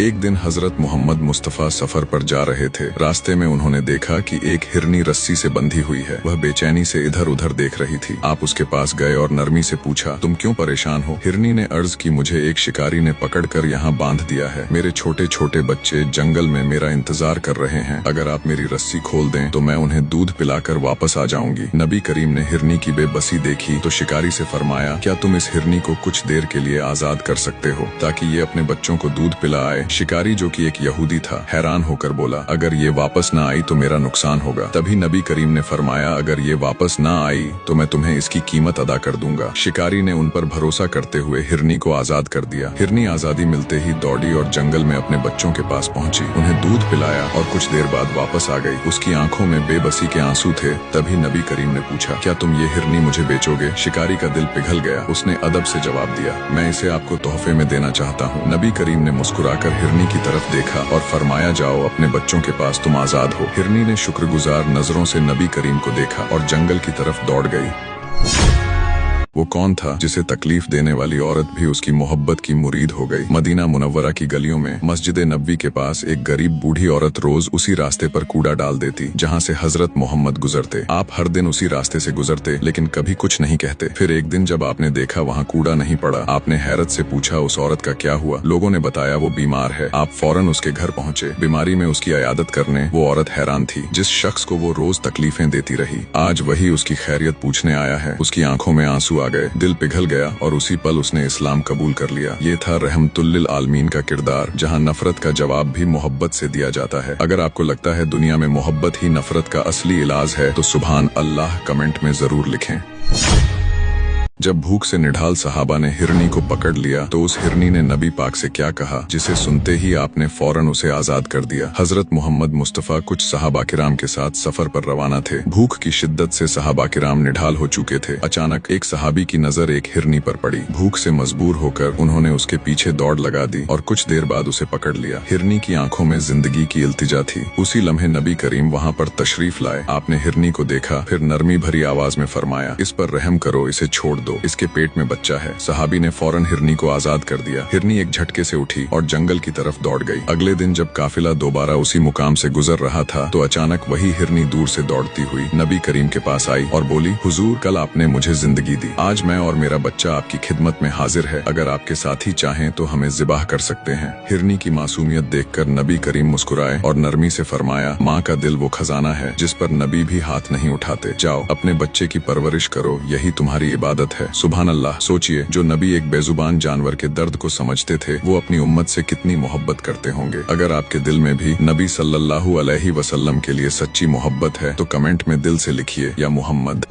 एक दिन हजरत मोहम्मद मुस्तफ़ा सफर पर जा रहे थे। रास्ते में उन्होंने देखा कि एक हिरनी रस्सी से बंधी हुई है। वह बेचैनी से इधर उधर देख रही थी। आप उसके पास गए और नरमी से पूछा, तुम क्यों परेशान हो? हिरनी ने अर्ज की, मुझे एक शिकारी ने पकड़कर यहाँ बांध दिया है। मेरे छोटे छोटे बच्चे जंगल में मेरा इंतजार कर रहे हैं। अगर आप मेरी रस्सी खोल दें तो मैं उन्हें दूध पिलाकर वापस आ जाऊंगी। नबी करीम ने हिरनी की बेबसी देखी तो शिकारी से फरमाया, क्या तुम इस हिरनी को कुछ देर के लिए आजाद कर सकते हो ताकि ये अपने बच्चों को दूध पिला आए? शिकारी जो कि एक यहूदी था हैरान होकर बोला, अगर ये वापस न आई तो मेरा नुकसान होगा। तभी नबी करीम ने फरमाया, अगर ये वापस न आई तो मैं तुम्हें इसकी कीमत अदा कर दूंगा। शिकारी ने उन पर भरोसा करते हुए हिरनी को आजाद कर दिया। हिरनी आजादी मिलते ही दौड़ी और जंगल में अपने बच्चों के पास पहुंची, उन्हें दूध पिलाया और कुछ देर बाद वापस आ गई। उसकी आंखों में बेबसी के आंसू थे। तभी नबी करीम ने पूछा, क्या तुम ये हिरनी मुझे बेचोगे? शिकारी का दिल पिघल गया। उसने अदब से जवाब दिया, मैं इसे आपको तोहफे में देना चाहता हूँ। नबी करीम ने मुस्कुराकर हिरनी की तरफ देखा और फरमाया, जाओ अपने बच्चों के पास, तुम आजाद हो। हिरनी ने शुक्रगुजार नजरों से नबी करीम को देखा और जंगल की तरफ दौड़ गई। वो कौन था जिसे तकलीफ देने वाली औरत भी उसकी मोहब्बत की मुरीद हो गई? मदीना मुनव्वरा की गलियों में मस्जिद नबवी के पास एक गरीब बूढ़ी औरत रोज उसी रास्ते पर कूड़ा डाल देती जहाँ से हजरत मोहम्मद गुजरते। आप हर दिन उसी रास्ते से गुजरते लेकिन कभी कुछ नहीं कहते। फिर एक दिन जब आपने देखा वहाँ कूड़ा नहीं पड़ा, आपने हैरत से पूछा, उस औरत का क्या हुआ? लोगों ने बताया, वो बीमार है। आप फौरन उसके घर पहुँचे। बीमारी में उसकी इयादत करने वो औरत हैरान थी। जिस शख्स को वो रोज तकलीफें देती रही, आज वही उसकी खैरियत पूछने आया है। उसकी आंखों में आंसू आ गए, दिल पिघल गया और उसी पल उसने इस्लाम कबूल कर लिया। ये था रहमतुल लिल आलमीन का किरदार, जहां नफरत का जवाब भी मोहब्बत से दिया जाता है। अगर आपको लगता है दुनिया में मोहब्बत ही नफरत का असली इलाज है तो सुभान अल्लाह कमेंट में जरूर लिखें। जब भूख से निढाल सहाबा ने हिरनी को पकड़ लिया तो उस हिरनी ने नबी पाक से क्या कहा, जिसे सुनते ही आपने फौरन उसे आजाद कर दिया। हजरत मोहम्मद मुस्तफ़ा कुछ सहाबा किराम के साथ सफर पर रवाना थे। भूख की शिद्दत से सहाबा किराम निढाल हो चुके थे। अचानक एक सहाबी की नजर एक हिरनी पर पड़ी। भूख से मजबूर होकर उन्होंने उसके पीछे दौड़ लगा दी और कुछ देर बाद उसे पकड़ लिया। हिरनी की आंखों में जिंदगी की इल्तिजा थी। उसी लम्हे नबी करीम वहाँ पर तशरीफ लाए। आपने हिरनी को देखा, फिर नरमी भरी आवाज में फरमाया, इस पर रहम करो, इसे छोड़ दो, इसके पेट में बच्चा है। सहाबी ने फौरन हिरनी को आजाद कर दिया। हिरनी एक झटके से उठी और जंगल की तरफ दौड़ गई। अगले दिन जब काफिला दोबारा उसी मुकाम से गुजर रहा था तो अचानक वही हिरनी दूर से दौड़ती हुई नबी करीम के पास आई और बोली, हुजूर, कल आपने मुझे जिंदगी दी, आज मैं और मेरा बच्चा आपकी खिदमत में हाजिर है। अगर आपके साथी चाहें तो हमें ज़िबाह कर सकते हैं। हिरनी की मासूमियत देखकर नबी करीम मुस्कुराए और नरमी से फरमाया, माँ का दिल वो खजाना है जिस पर नबी भी हाथ नहीं उठाते। जाओ अपने बच्चे की परवरिश करो, यही तुम्हारी इबादत है। सुभान अल्लाह। सोचिए, जो नबी एक बेजुबान जानवर के दर्द को समझते थे, वो अपनी उम्मत से कितनी मोहब्बत करते होंगे। अगर आपके दिल में भी नबी सल्लल्लाहु अलैहि वसल्लम के लिए सच्ची मोहब्बत है तो कमेंट में दिल से लिखिए, या मोहम्मद।